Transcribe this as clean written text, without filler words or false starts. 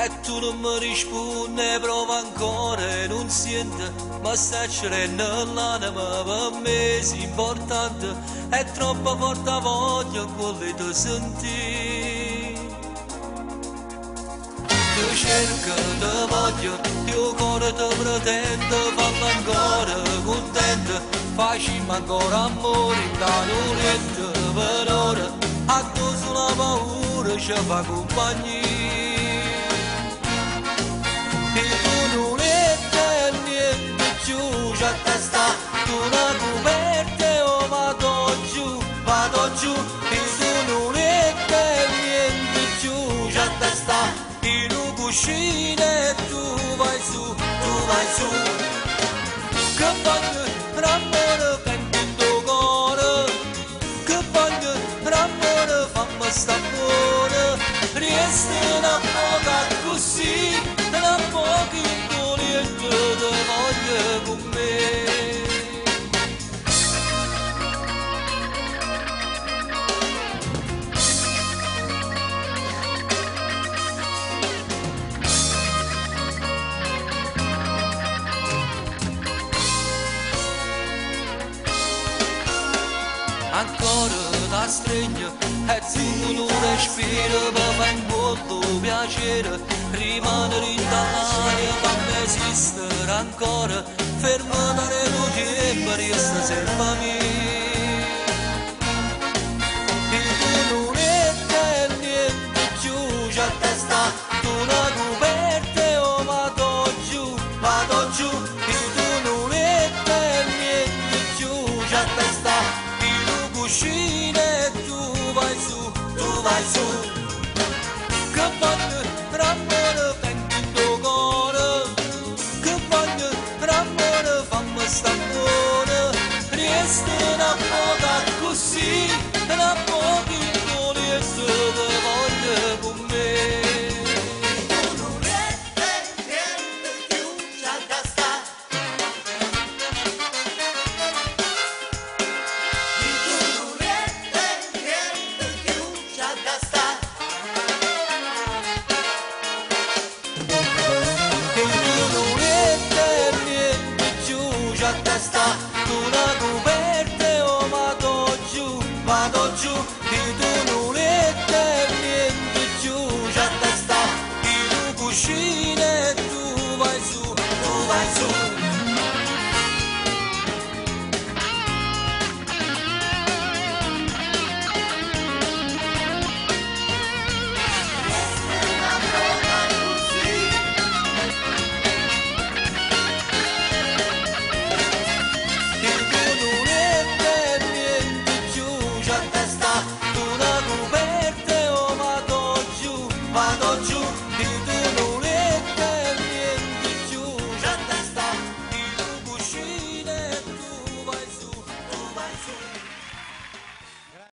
e tu non mi rispondi, prova ancora e non sente, ma sta cercando l'anima per me è importante, è troppo forte voglia quello di sentire. Ti cerco, ti voglio, io cuore ti pretendo, fallo ancora contento, facciamo ancora amore da niente per ora, a tu sulla paura ci fa compagnia. E tu non è niente più, già te sta, tu una coperta o vado giù, e tu non è niente più, già te sta, in un cuscino e tu vai su, che voglio d'amore pentendo cuore, che voglio d'amore fammi sta buona, resta una poca così, una poca indolente te voglio con me. Ancora da stregno e tu non respiri per fare molto piacere, rimanere in Italia per esistere ancora, fermare lo tempo resta sempre a me. E tu non è niente più, già te sta, tu una coperta o vado giù, e tu non è niente più, già te sta, cuscino e tu vai su, che voglio d'amore pentendo cuore, che voglio d'amore fammi sta buona, resta una poca così, una poca indolente te voglio con me. Tu una coperta o vado giù, e tu non è niente più, già te sta, in un cuscino.